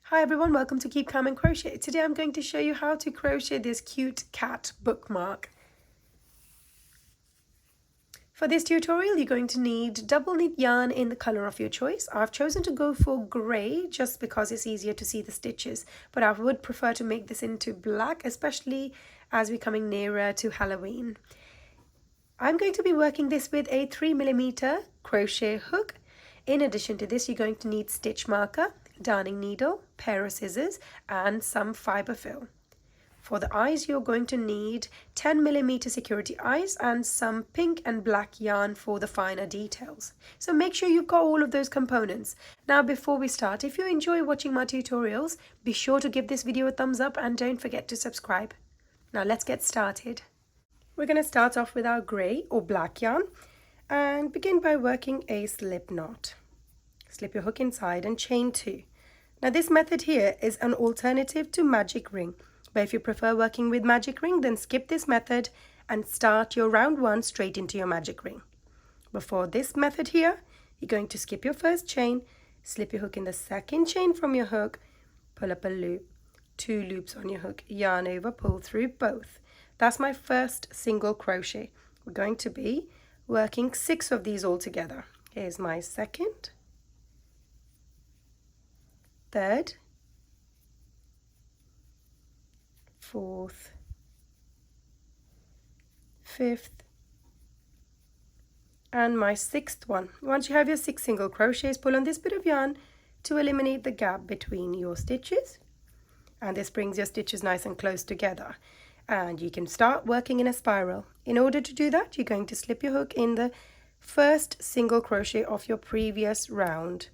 Hi everyone, welcome to Keep Calm and Crochet. Today I'm going to show you how to crochet this cute cat bookmark. For this tutorial you're going to need double knit yarn in the color of your choice. I've chosen to go for grey just because it's easier to see the stitches, but I would prefer to make this into black, especially as we're coming nearer to Halloween. I'm going to be working this with a 3mm crochet hook. In addition to this, you're going to need stitch marker, darning needle, pair of scissors, and some fiber fill. For the eyes, you're going to need 10mm security eyes and some pink and black yarn for the finer details. So make sure you've got all of those components. Now before we start, if you enjoy watching my tutorials, be sure to give this video a thumbs up and don't forget to subscribe. Now let's get started. We're going to start off with our grey or black yarn and begin by working a slip knot. Slip your hook inside and chain 2. Now this method here is an alternative to magic ring, but if you prefer working with magic ring, then skip this method and start your round 1 straight into your magic ring. Before this method here, you're going to skip your first chain, slip your hook in the second chain from your hook, pull up a loop, 2 loops on your hook, yarn over, pull through both. That's my first single crochet. We're going to be working 6 of these all together. Here's my second, third, fourth, fifth, and my 6th one. Once you have your 6 single crochets, pull on this bit of yarn to eliminate the gap between your stitches, and this brings your stitches nice and close together, and you can start working in a spiral. In order to do that, you're going to slip your hook in the first single crochet of your previous round.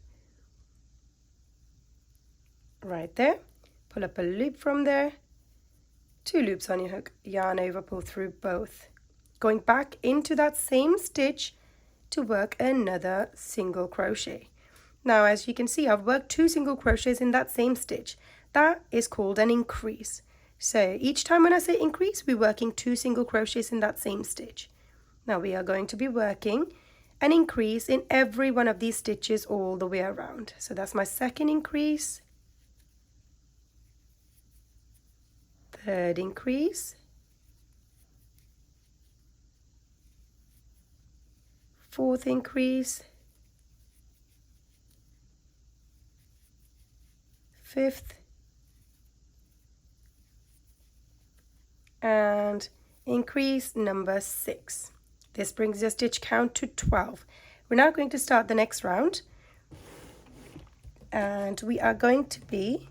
Right there, pull up a loop from there, 2 loops on your hook, yarn over, pull through both, going back into that same stitch to work another single crochet. Now as you can see, I've worked 2 single crochets in that same stitch. That is called an increase. So each time when I say increase, we're working 2 single crochets in that same stitch. Now we are going to be working an increase in every one of these stitches all the way around. So that's my second increase, third increase, fourth increase, fifth, and increase number 6. This brings your stitch count to 12. We're now going to start the next round, and we are going to be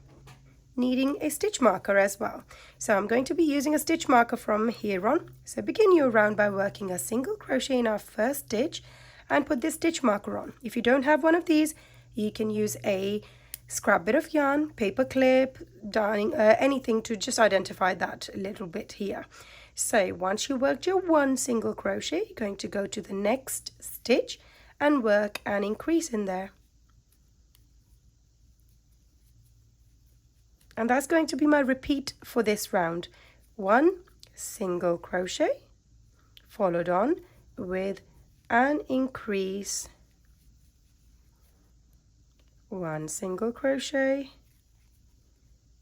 needing a stitch marker as well. So I'm going to be using a stitch marker from here on. So begin your round by working a single crochet in our first stitch and put this stitch marker on. If you don't have one of these, you can use a scrap bit of yarn, paper clip, darning, anything to just identify that little bit here. So once you worked your 1 single crochet, you're going to go to the next stitch and work an increase in there. And that's going to be my repeat for this round. 1 single crochet followed on with an increase, 1 single crochet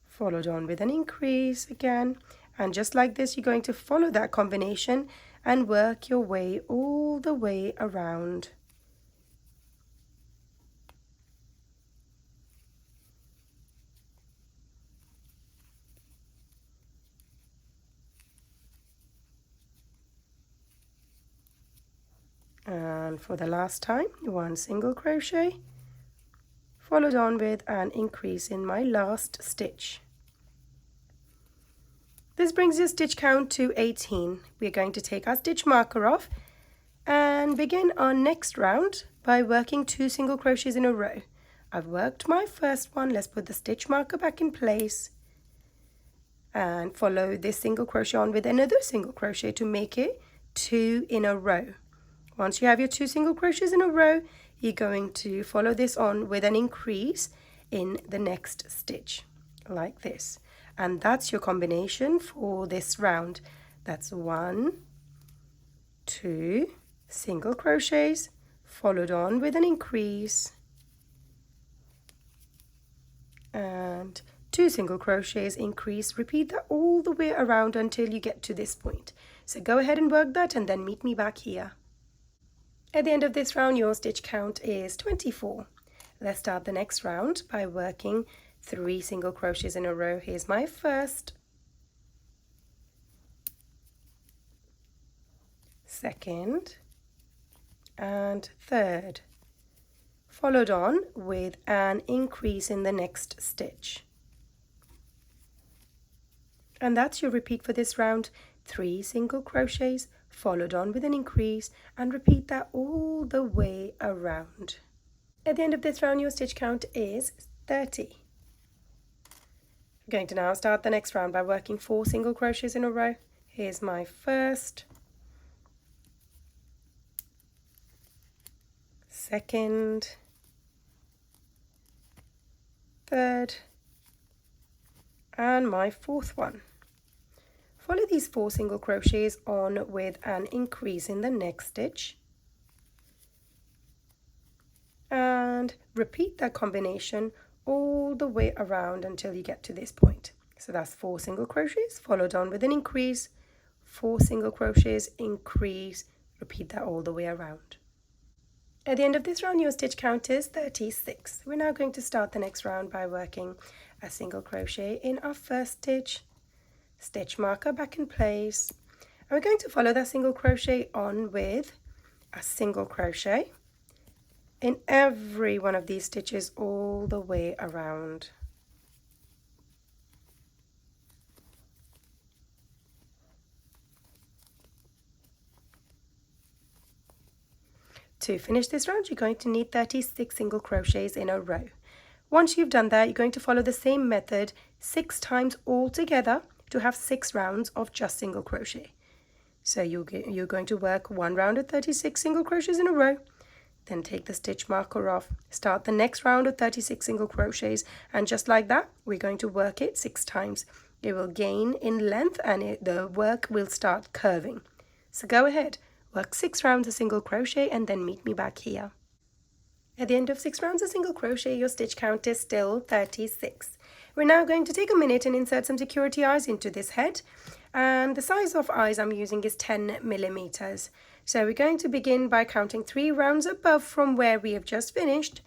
followed on with an increase again, and just like this you're going to follow that combination and work your way all the way around. And for the last time, 1 single crochet followed on with an increase in my last stitch. This brings your stitch count to 18. We're going to take our stitch marker off and begin our next round by working 2 single crochets in a row. I've worked my first one. Let's put the stitch marker back in place and follow this single crochet on with another single crochet to make it 2 in a row. Once you have your 2 single crochets in a row, you're going to follow this on with an increase in the next stitch, like this. And that's your combination for this round. That's 1, 2 single crochets, followed on with an increase, and 2 single crochets, increase. Repeat that all the way around until you get to this point. So go ahead and work that and then meet me back here. At the end of this round, your stitch count is 24. Let's start the next round by working 3 single crochets in a row. Here's my first, second, and third, followed on with an increase in the next stitch. And that's your repeat for this round. 3 single crochets followed on with an increase, and repeat that all the way around. At the end of this round, your stitch count is 30. I'm going to now start the next round by working 4 single crochets in a row. Here's my first, second, third, and my fourth one. Follow these 4 single crochets on with an increase in the next stitch, and repeat that combination all the way around until you get to this point. So that's 4 single crochets followed on with an increase, 4 single crochets, increase, repeat that all the way around. At the end of this round, your stitch count is 36. We're now going to start the next round by working a single crochet in our first stitch, stitch marker back in place, and we're going to follow that single crochet on with a single crochet in every one of these stitches all the way around. To finish this round, you're going to need 36 single crochets in a row. Once you've done that, you're going to follow the same method 6 times all together to have 6 rounds of just single crochet. So you're going to work 1 round of 36 single crochets in a row, then take the stitch marker off, start the next round of 36 single crochets, and just like that, we're going to work it 6 times. It will gain in length and the work will start curving. So go ahead, work 6 rounds of single crochet and then meet me back here. At the end of 6 rounds of single crochet, your stitch count is still 36. We're now going to take a minute and insert some security eyes into this head, and the size of eyes I'm using is 10 millimeters. So we're going to begin by counting 3 rounds above from where we have just finished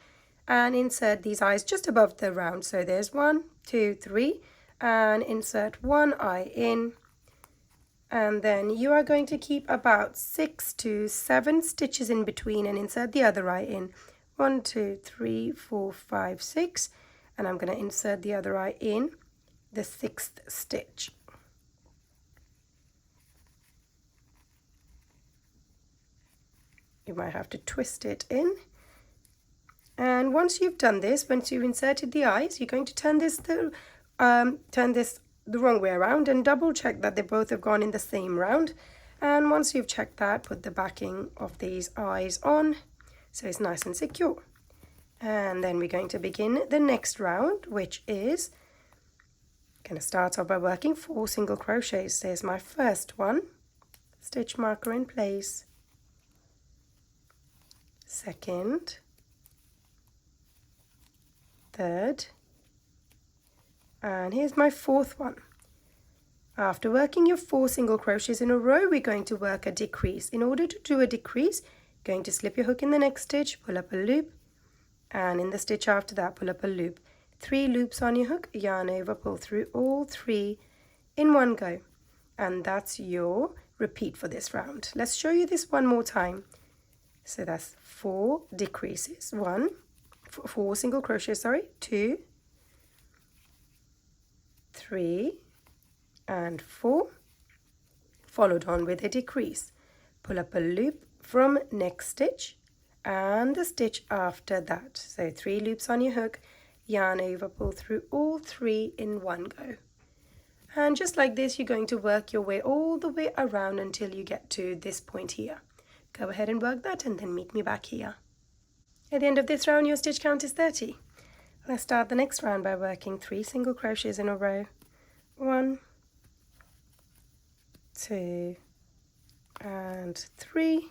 and insert these eyes just above the round. So there's 1, 2, 3, and insert 1 eye in, and then you are going to keep about 6 to 7 stitches in between and insert the other eye in. 1, 2, 3, 4, 5, 6, and I'm going to insert the other eye in the 6th stitch. You might have to twist it in. And once you've done this, once you've inserted the eyes, you're going to turn this the wrong way around and double check that they both have gone in the same round. And once you've checked that, put the backing of these eyes on so it's nice and secure. And then we're going to begin the next round, which is going to start off by working 4 single crochets. There's my first one, stitch marker in place, second, third, and here's my fourth one. After working your 4 single crochets in a row, we're going to work a decrease. In order to do a decrease, you're going to slip your hook in the next stitch, pull up a loop, and in the stitch after that, pull up a loop. 3 loops on your hook, yarn over, pull through all 3 in one go. And that's your repeat for this round. Let's show you this one more time. So that's 4 decreases, 4 single crochets, 2, 3, and 4, followed on with a decrease. Pull up a loop from next stitch and the stitch after that. So 3 loops on your hook, yarn over, pull through all 3 in one go. And just like this, you're going to work your way all the way around until you get to this point here. Go ahead and work that and then meet me back here. At the end of this round, your stitch count is 30. Let's start the next round by working 3 single crochets in a row. 1, 2, and 3.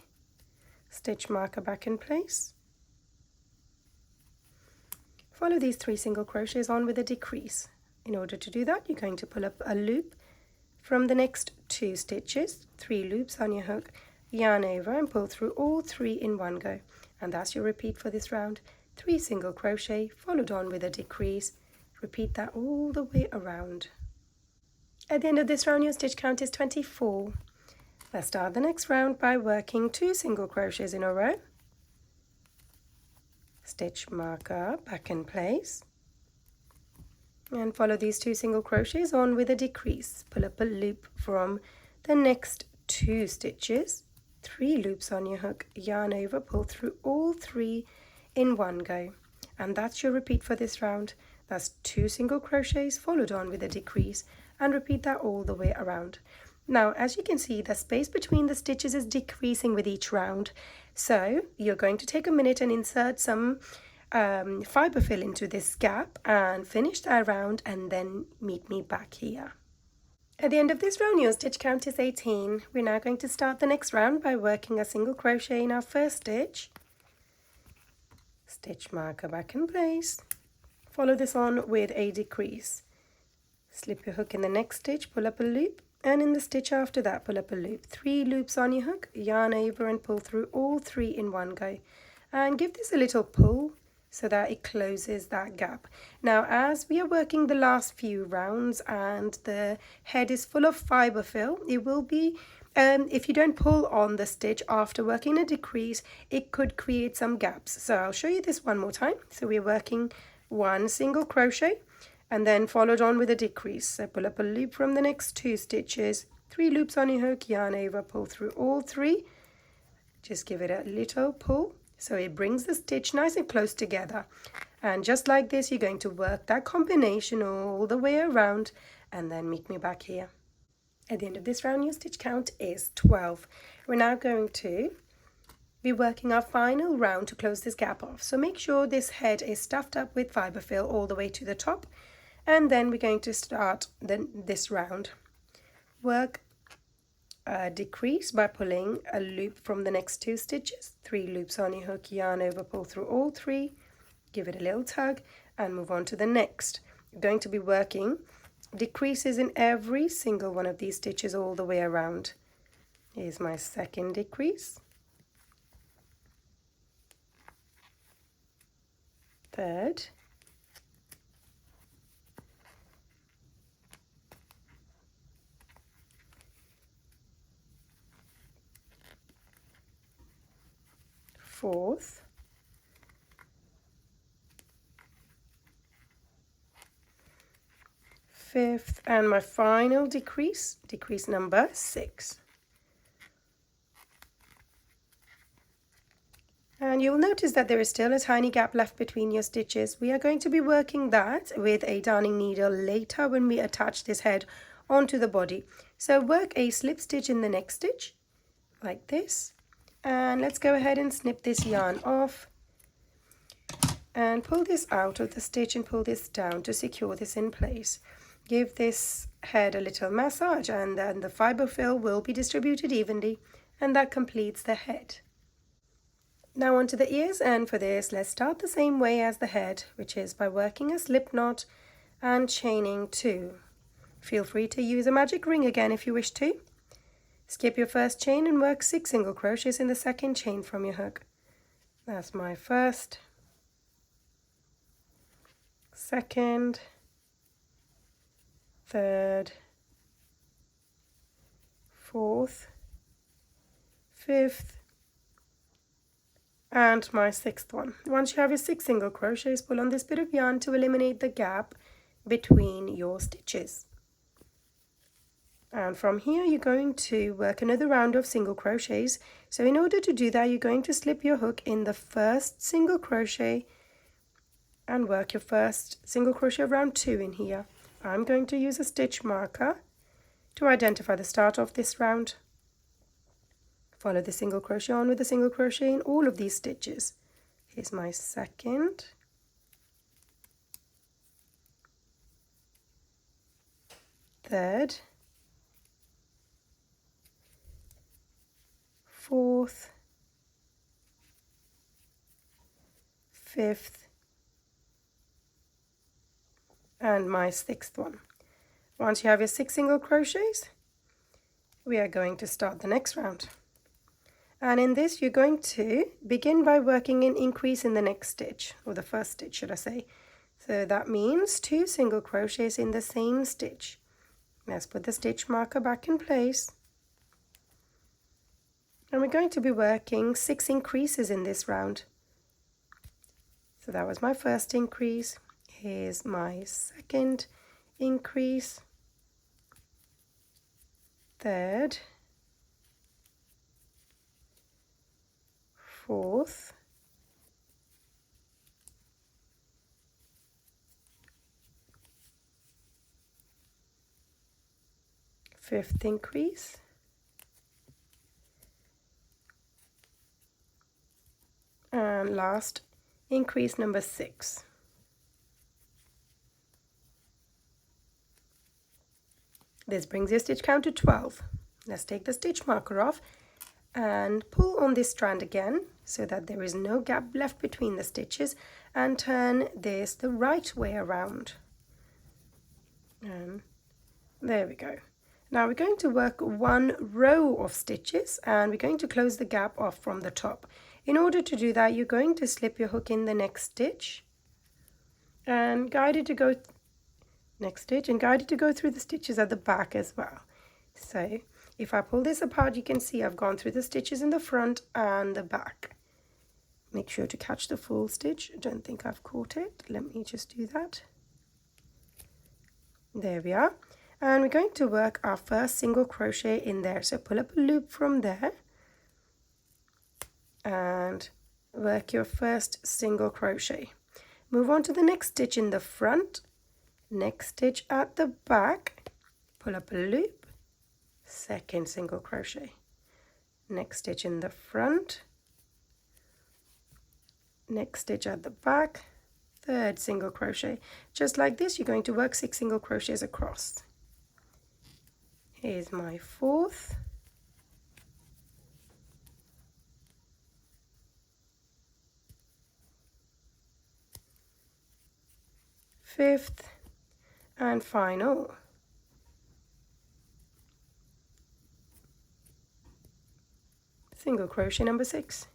Stitch marker back in place. Follow these 3 single crochets on with a decrease. In order to do that, you're going to pull up a loop from the next 2 stitches, 3 loops on your hook, yarn over and pull through all 3 in one go. And that's your repeat for this round. 3 single crochet followed on with a decrease. Repeat that all the way around. At the end of this round, your stitch count is 24. Let's start the next round by working 2 single crochets in a row. Stitch marker, back in place. And follow these 2 single crochets on with a decrease. Pull up a loop from the next 2 stitches, 3 loops on your hook, yarn over, pull through all 3 in one go. And that's your repeat for this round. That's 2 single crochets followed on with a decrease, and repeat that all the way around. Now, as you can see, the space between the stitches is decreasing with each round. So you're going to take a minute and insert some fiber fill into this gap and finish that round, and then meet me back here. At the end of this round, your stitch count is 18. We're now going to start the next round by working a single crochet in our first stitch. Stitch marker, back in place. Follow this on with a decrease. Slip your hook in the next stitch, pull up a loop, and in the stitch after that, pull up a loop. 3 loops on your hook, yarn over and pull through all 3 in one go. And give this a little pull so that it closes that gap. Now, as we are working the last few rounds and the head is full of fiber fill, it will be, if you don't pull on the stitch after working a decrease, it could create some gaps. So I'll show you this one more time. So we're working 1 single crochet, and then followed on with a decrease. So pull up a loop from the next 2 stitches, 3 loops on your hook, yarn over, pull through all 3. Just give it a little pull so it brings the stitch nice and close together. And just like this, you're going to work that combination all the way around, and then meet me back here. At the end of this round, your stitch count is 12. We're now going to be working our final round to close this gap off. So make sure this head is stuffed up with fiber fill all the way to the top. And then we're going to start this round. Work a decrease by pulling a loop from the next 2 stitches, 3 loops on your hook, yarn over, pull through all 3, give it a little tug, and move on to the next. You're going to be working decreases in every single one of these stitches all the way around. Here's my second decrease. Third. Fourth, fifth, and my final decrease, decrease number 6. And you'll notice that there is still a tiny gap left between your stitches. We are going to be working that with a darning needle later when we attach this head onto the body. So work a slip stitch in the next stitch, like this. And let's go ahead and snip this yarn off and pull this out of the stitch and pull this down to secure this in place. Give this head a little massage, and then the fiber fill will be distributed evenly, and that completes the head. Now onto the ears, and for this let's start the same way as the head, which is by working a slip knot and chaining 2. Feel free to use a magic ring again if you wish to. Skip your first chain and work 6 single crochets in the second chain from your hook. That's my first, second, third, fourth, fifth, and my 6th one. Once you have your 6 single crochets, pull on this bit of yarn to eliminate the gap between your stitches. And from here you're going to work another round of single crochets. So in order to do that, you're going to slip your hook in the first single crochet and work your first single crochet of round 2 in here. I'm going to use a stitch marker to identify the start of this round. Follow the single crochet on with a single crochet in all of these stitches. Here's my second, third, fourth, fifth, and my 6th one. Once you have your 6 single crochets, we are going to start the next round. And in this, you're going to begin by working an increase in the next stitch, or the first stitch, should I say. So that means 2 single crochets in the same stitch. Let's put the stitch marker back in place. And we're going to be working 6 increases in this round. So that was my first increase. Here's my second increase, third, fourth, fifth increase, and last increase number 6. This brings your stitch count to 12. Let's take the stitch marker off and pull on this strand again so that there is no gap left between the stitches, and turn this the right way around. And there we go. Now we're going to work 1 row of stitches, and we're going to close the gap off from the top. In order to do that, you're going to slip your hook in the next stitch and guide it to go through the stitches at the back as well. So if I pull this apart, you can see I've gone through the stitches in the front and the back. Make sure to catch the full stitch. I don't think I've caught it. Let me just do that. There we are. And we're going to work our first single crochet in there. So pull up a loop from there and work your first single crochet. Move on to the next stitch in the front, next stitch at the back, pull up a loop, second single crochet, next stitch in the front, next stitch at the back, third single crochet. Just like this, you're going to work 6 single crochets across. Here's my 4th, fifth, and final. Single crochet number 6.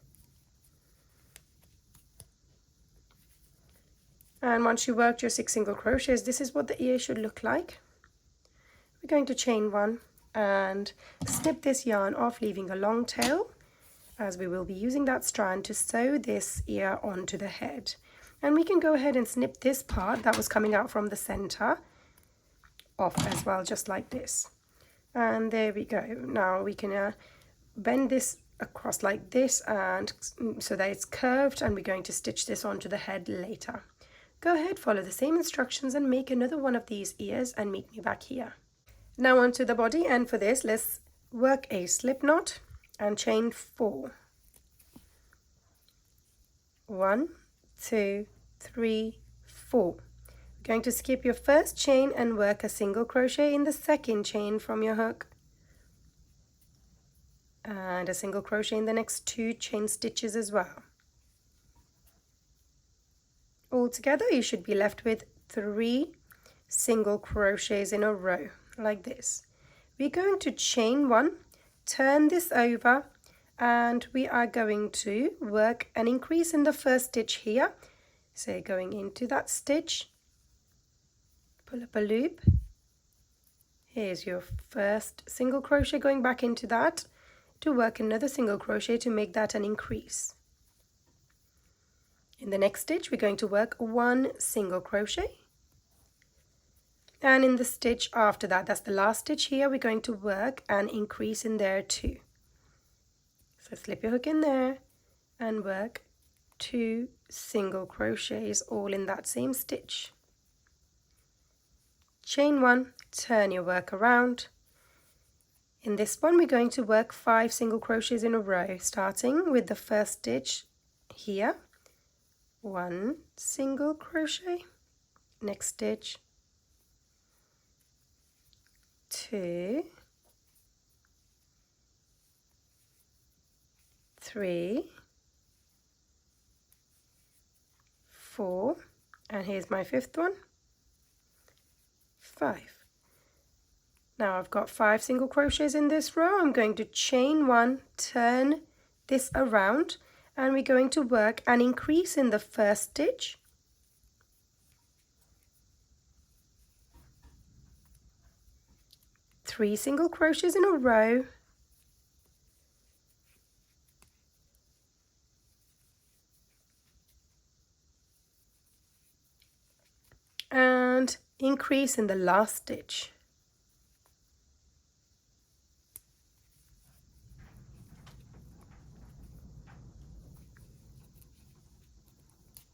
And once you worked your 6 single crochets, this is what the ear should look like. We're going to chain 1 and snip this yarn off, leaving a long tail, as we will be using that strand to sew this ear onto the head. And we can go ahead and snip this part that was coming out from the center off as well, just like this. And there we go. Now we can bend this across like this, and so that it's curved, and we're going to stitch this onto the head later. Go ahead, follow the same instructions and make another one of these ears and meet me back here. Now onto the body, and for this let's work a slip knot and chain 4. 1, 2, 3, 4. You're going to skip your first chain and work a single crochet in the second chain from your hook, and a single crochet in the next 2 chain stitches as well. Altogether you should be left with 3 single crochets in a row like this. We're going to chain 1, turn this over, and we are going to work an increase in the first stitch here. So going into that stitch, pull up a loop, here's your first single crochet, going back into that to work another single crochet to make that an increase. In the next stitch we're going to work 1 single crochet, and in the stitch after that, that's the last stitch here, we're going to work an increase in there too. So slip your hook in there and work 2 single crochets all in that same stitch. Chain 1, turn your work around. In this one we're going to work 5 single crochets in a row, starting with the first stitch here, 1 single crochet, next stitch 2, 3, 4, and here's my 5th one, 5. Now I've got 5 single crochets in this row. I'm going to chain 1, turn this around, and we're going to work an increase in the first stitch, three single crochets in a row, and increase in the last stitch.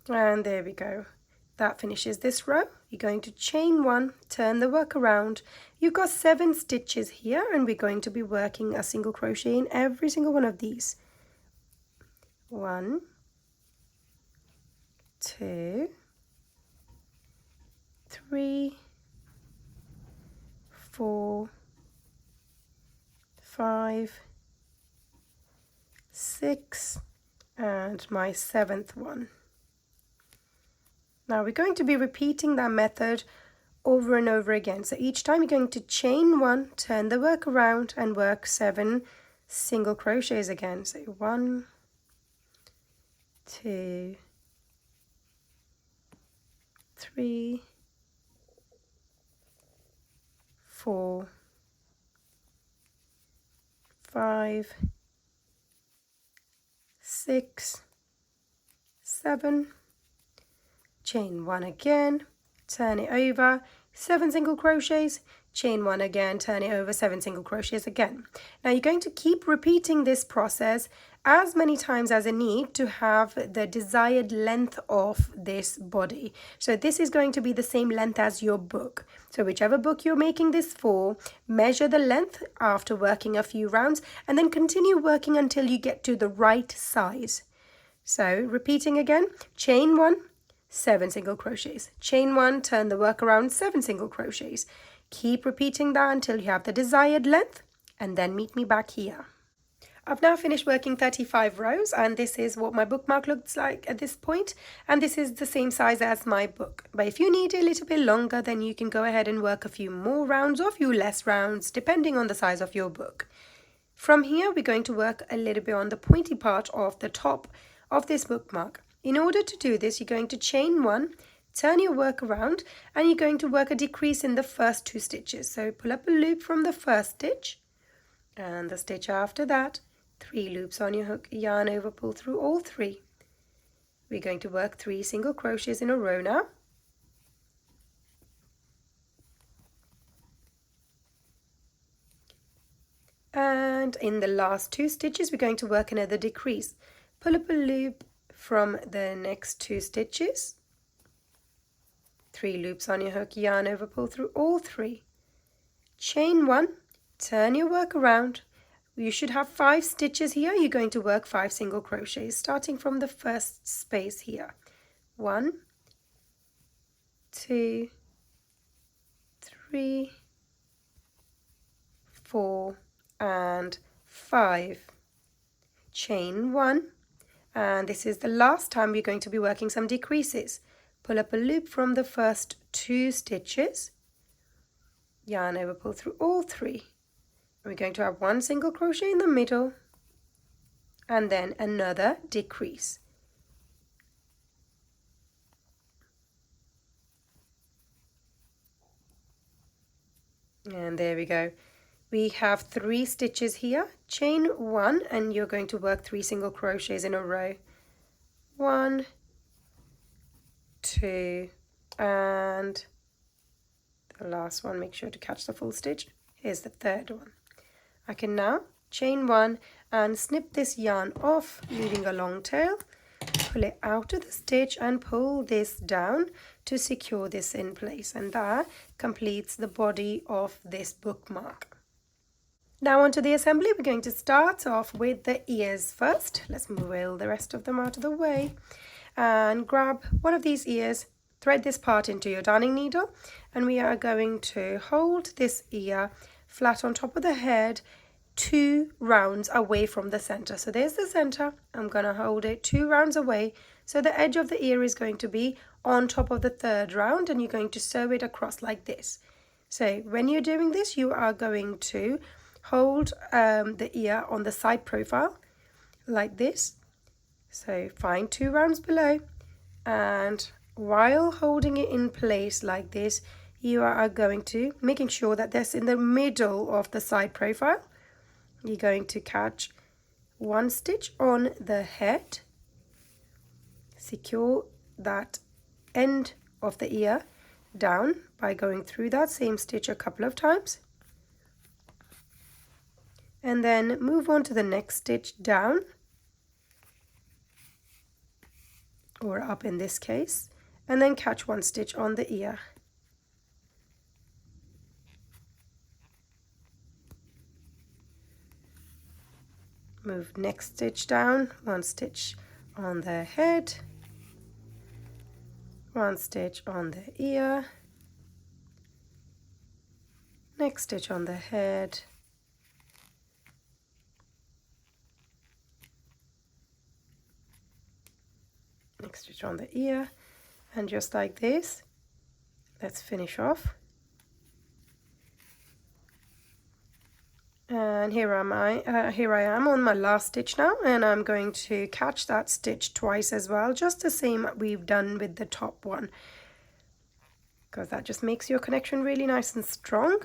And there we go. That finishes this row. You're going to chain 1, turn the work around. You've got 7 stitches here, and we're going to be working a single crochet in every single one of these. 1, 2, 3, 4, 5, 6, and my 7th one. Now we're going to be repeating that method over and over again. So each time you're going to chain 1, turn the work around, and work 7 single crochets again. So 1, 2, 3, 4, 5, 6, 7, chain 1 again, turn it over, 7 single crochets, chain 1 again, turn it over, 7 single crochets again. Now you're going to keep repeating this process as many times as you need to have the desired length of this body. So this is going to be the same length as your book. So whichever book you're making this for, measure the length after working a few rounds, and then continue working until you get to the right size. So repeating again, chain 1, 7 single crochets, chain 1, turn the work around, 7 single crochets. Keep repeating that until you have the desired length, and then meet me back here. I've now finished working 35 rows, and this is what my bookmark looks like at this point, and this is the same size as my book. But if you need it a little bit longer, then you can go ahead and work a few more rounds or a few less rounds depending on the size of your book. From here we're going to work a little bit on the pointy part of the top of this bookmark. In order to do this, you're going to chain 1, turn your work around, and you're going to work a decrease in the first 2 stitches. So pull up a loop from the first stitch, and the stitch after that, 3 loops on your hook, yarn over, pull through all 3. We're going to work 3 single crochets in a row now. And in the last 2 stitches, we're going to work another decrease. Pull up a loop from the next 2 stitches, 3 loops on your hook, yarn over, pull through all 3. Chain 1, turn your work around. You should have 5 stitches here. You're going to work 5 single crochets, starting from the first space here. 1, 2, 3, 4, and 5. Chain 1. And this is the last time we're going to be working some decreases. Pull up a loop from the first 2 stitches, yarn over, pull through all 3. We're going to have 1 single crochet in the middle, and then another decrease. And there we go. We have 3 stitches here, chain 1, and you're going to work 3 single crochets in a row. 1, 2, and the last one. Make sure to catch the full stitch. Here's the 3rd one. I can now chain 1 and snip this yarn off, leaving a long tail. Pull it out of the stitch and pull this down to secure this in place, and that completes the body of this bookmark. Now onto the assembly. We're going to start off with the ears first. Let's move all the rest of them out of the way and grab one of these ears, thread this part into your darning needle, and we are going to hold this ear flat on top of the head 2 rounds away from the center. So there's the center. I'm going to hold it 2 rounds away. So the edge of the ear is going to be on top of the 3rd round, and you're going to sew it across like this. So when you're doing this, you are going to hold the ear on the side profile like this. So find 2 rounds below, and while holding it in place like this, you are going to, making sure that that's in the middle of the side profile, you're going to catch 1 stitch on the head, secure that end of the ear down by going through that same stitch a couple of times, and then move on to the next stitch down, or up in this case, and then catch 1 stitch on the ear. Move next stitch down, 1 stitch on the head, 1 stitch on the ear, next stitch on the head, next stitch on the ear, and just like this, let's finish off. And here I am on my last stitch now, and I'm going to catch that stitch twice as well, just the same we've done with the top one, because that just makes your connection really nice and strong.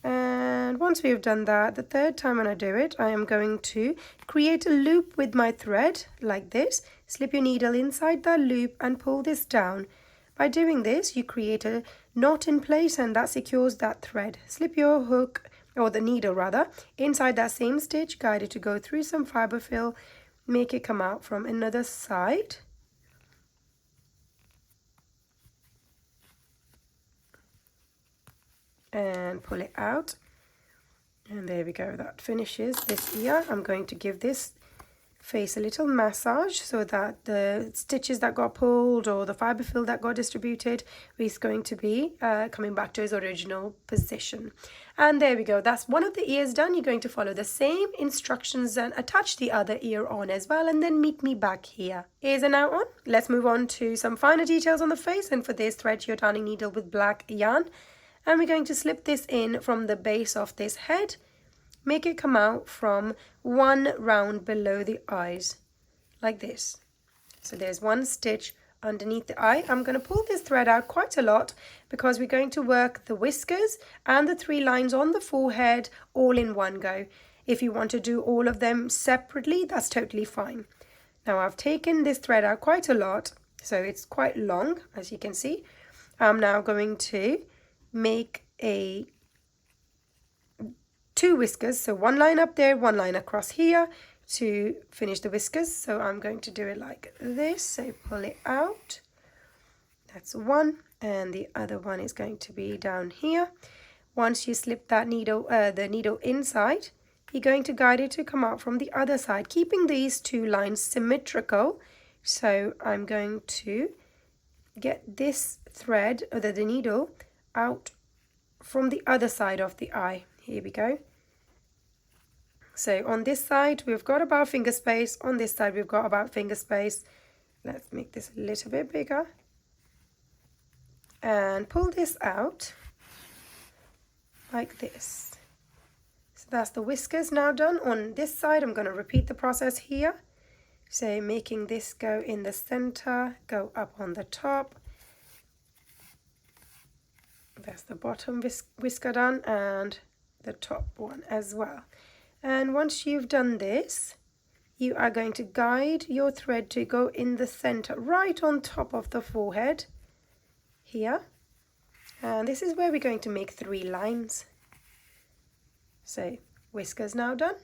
And once we've done that, the third time when I do it, I am going to create a loop with my thread like this. Slip your needle inside that loop and pull this down. By doing this, you create a knot in place, and that secures that thread. Slip your hook, or the needle rather, inside that same stitch, guide it to go through some fiber fill, make it come out from another side. And pull it out, and there we go, that finishes this ear. I'm going to give this face a little massage so that the stitches that got pulled or the fiber fill that got distributed is going to be coming back to its original position. And there we go, that's one of the ears done. You're going to follow the same instructions and attach the other ear on as well, and then meet me back here. Ears are now on. Let's move on to some finer details on the face, and for this, thread your darning needle with black yarn. And we're going to slip this in from the base of this head, make it come out from 1 round below the eyes, like this. So there's 1 stitch underneath the eye. I'm going to pull this thread out quite a lot because we're going to work the whiskers and the 3 lines on the forehead all in one go. If you want to do all of them separately, that's totally fine. Now I've taken this thread out quite a lot, so it's quite long, as you can see. I'm now going to make 2 whiskers, so 1 line up there, 1 line across here to finish the whiskers. So I'm going to do it like this, so pull it out, that's 1, and the other one is going to be down here. Once you slip that needle, the needle inside, you're going to guide it to come out from the other side, keeping these 2 lines symmetrical. So I'm going to get this thread, or the needle, out from the other side of the eye. Here we go. So on this side we've got about finger space, on this side we've got about finger space. Let's make this a little bit bigger and pull this out like this. So that's the whiskers now done. On this side I'm going to repeat the process here. So making this go in the center, go up on the top. That's the bottom whisker done, and the top one as well. And once you've done this, you are going to guide your thread to go in the center, right on top of the forehead here. And this is where we're going to make 3 lines. So whiskers now done,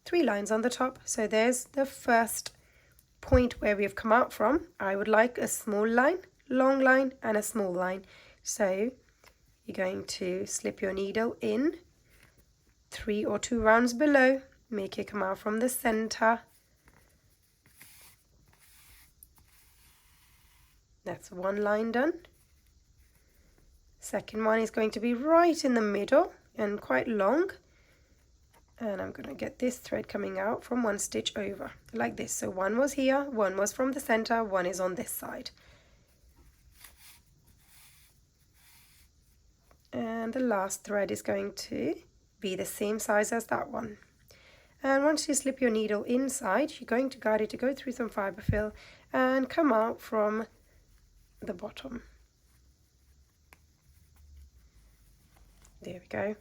3 lines on the top. So there's the first point where we've come out from. I would like a small line, long line, and a small line. So you're going to slip your needle in 3 or 2 rounds below, make it come out from the center. That's 1 line done. Second one is going to be right in the middle and quite long. And I'm going to get this thread coming out from 1 stitch over, like this. So 1 was here, 1 was from the center, 1 is on this side. And the last thread is going to be the same size as that one. And once you slip your needle inside, you're going to guide it to go through some fiber fill and come out from the bottom. There we go.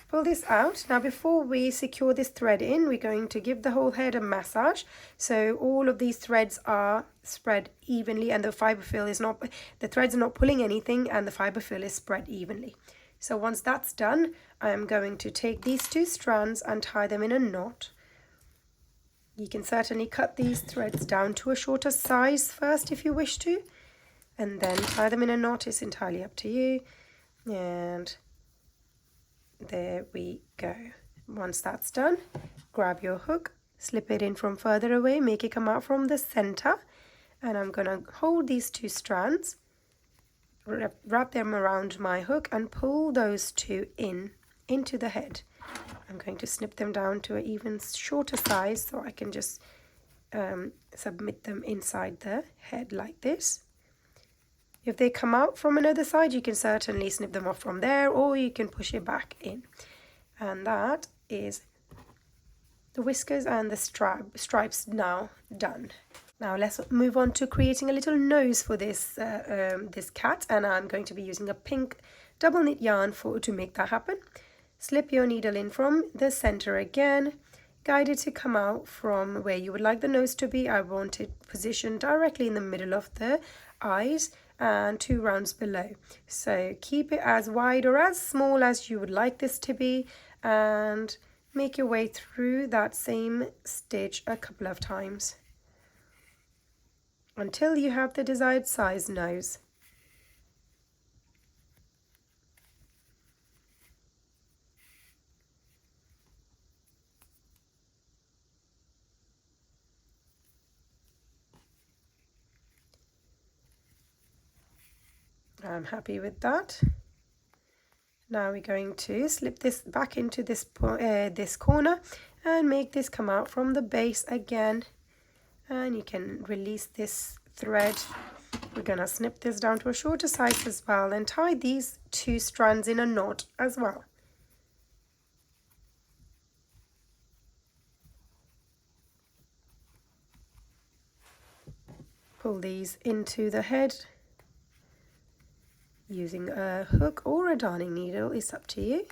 Pull this out. Now before we secure this thread in, we're going to give the whole head a massage. So all of these threads are spread evenly and the fiber fill is not, the threads are not pulling anything and the fiber fill is spread evenly. So once that's done, I'm going to take these two strands and tie them in a knot. You can certainly cut these threads down to a shorter size first if you wish to, and then tie them in a knot. It's entirely up to you. And there we go. Once that's done, grab your hook, slip it in from further away, make it come out from the center, and I'm going to hold these two strands, wrap them around my hook and pull those two into the head. I'm going to snip them down to an even shorter size so I can just submit them inside the head like this. If they come out from another side, you can certainly snip them off from there, or you can push it back in. And that is the whiskers and the stripes now done. Now let's move on to creating a little nose for this this cat, and I'm going to be using a pink double knit yarn to make that happen. Slip your needle in from the center again, guide it to come out from where you would like the nose to be. I want it positioned directly in the middle of the eyes and 2 rounds below. So keep it as wide or as small as you would like this to be, and make your way through that same stitch a couple of times until you have the desired size nose. I'm happy with that. Now we're going to slip this back into this corner and make this come out from the base again, and you can release this thread. We're going to snip this down to a shorter size as well and tie these 2 strands in a knot as well. Pull these into the head. Using a hook or a darning needle is up to you,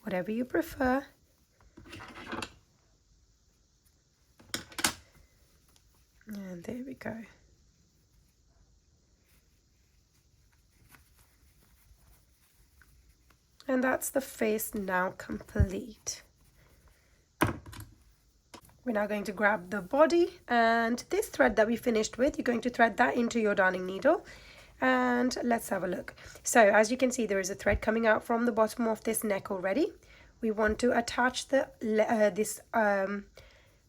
whatever you prefer. And there we go. And that's the face now complete. We're now going to grab the body, and this thread that we finished with, you're going to thread that into your darning needle. And let's have a look. So as you can see, there is a thread coming out from the bottom of this neck already. We want to attach the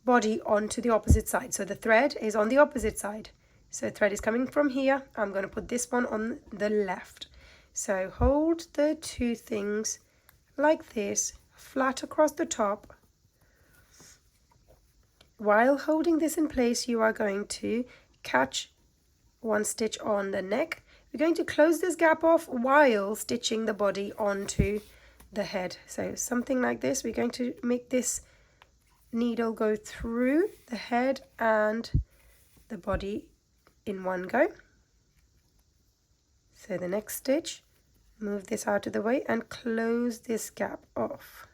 body onto the opposite side. So the thread is on the opposite side. So the thread is coming from here. I'm going to put this one on the left. So hold the 2 things like this, flat across the top. While holding this in place, you are going to catch 1 stitch on the neck. We're going to close this gap off while stitching the body onto the head. So something like this. We're going to make this needle go through the head and the body in one go. So the next stitch, move this out of the way and close this gap off.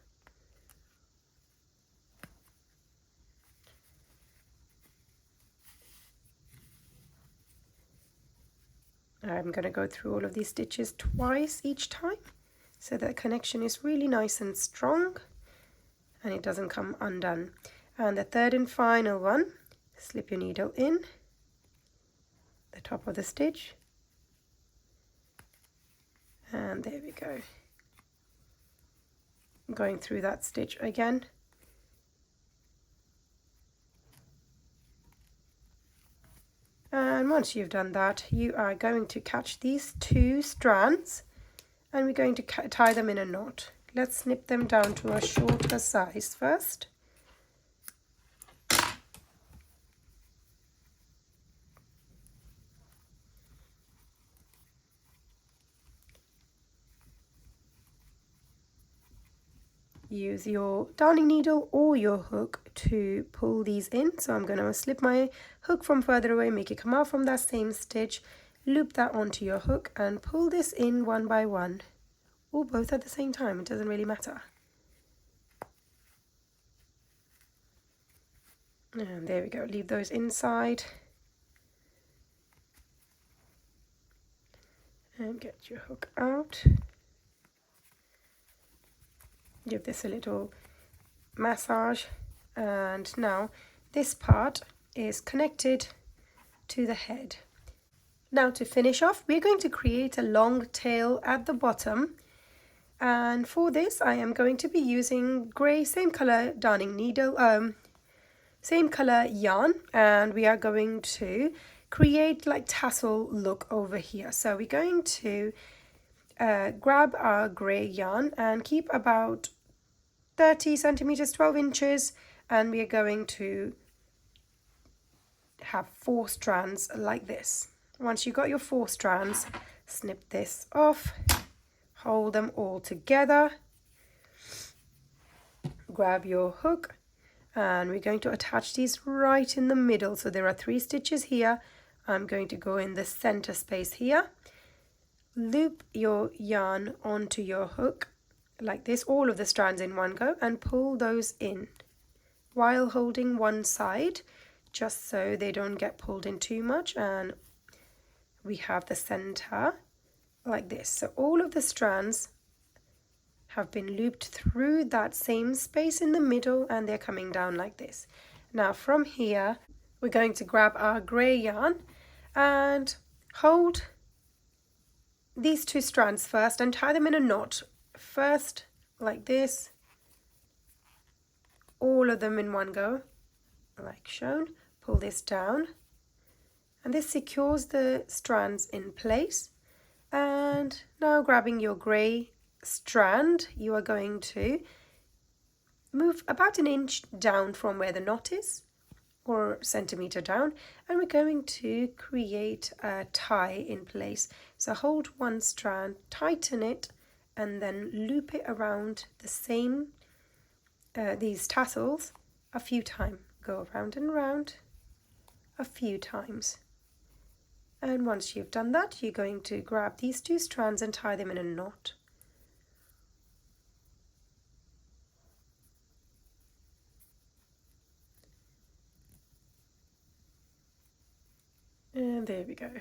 I'm going to go through all of these stitches twice each time so that the connection is really nice and strong and it doesn't come undone. And the third and final one, slip your needle in the top of the stitch, and there we go. Going through that stitch again. And once you've done that, you are going to catch these 2 strands and we're going to tie them in a knot. Let's snip them down to a shorter size first. use your darning needle or your hook to pull these in. So I'm going to slip my hook from further away, make it come out from that same stitch, loop that onto your hook and pull this in one by one, or both at the same time, it doesn't really matter. And there we go, leave those inside. And get your hook out. Give this a little massage. And now this part is connected to the head. Now to finish off, we're going to create a long tail at the bottom. And for this, I am going to be using grey, same color darning needle, same color yarn, and we are going to create like tassel look over here. So we're going to grab our grey yarn and keep about 30 centimeters, 12 inches, and we are going to have 4 strands like this. Once you've got your 4 strands, snip this off, hold them all together, grab your hook, and we're going to attach these right in the middle. So there are 3 stitches here. I'm going to go in the center space here, loop your yarn onto your hook like this, all of the strands in one go, and pull those in while holding one side, just so they don't get pulled in too much. And we have the center like this. So all of the strands have been looped through that same space in the middle, and they're coming down like this. Now from here, we're going to grab our grey yarn and hold these 2 strands first and tie them in a knot. First, like this, all of them in one go, like shown. Pull this down, and this secures the strands in place. And now grabbing your grey strand, you are going to move about an inch down from where the knot is, or centimeter down, and we're going to create a tie in place. So hold one strand, tighten it, and then loop it around the same these tassels a few times. Go around and round a few times. And once you've done that, you're going to grab these 2 strands and tie them in a knot. And there we go.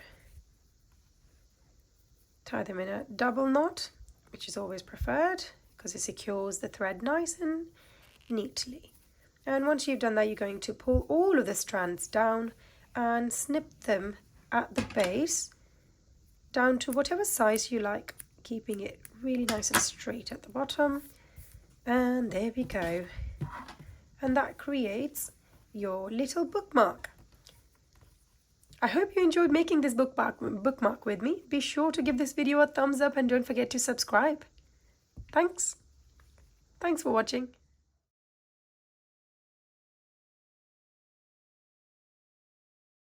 Tie them in a double knot, which is always preferred because it secures the thread nice and neatly. And once you've done that, you're going to pull all of the strands down and snip them at the base down to whatever size you like, keeping it really nice and straight at the bottom. And there we go. And that creates your little bookmark. I hope you enjoyed making this bookmark with me. Be sure to give this video a thumbs up and don't forget to subscribe. Thanks for watching.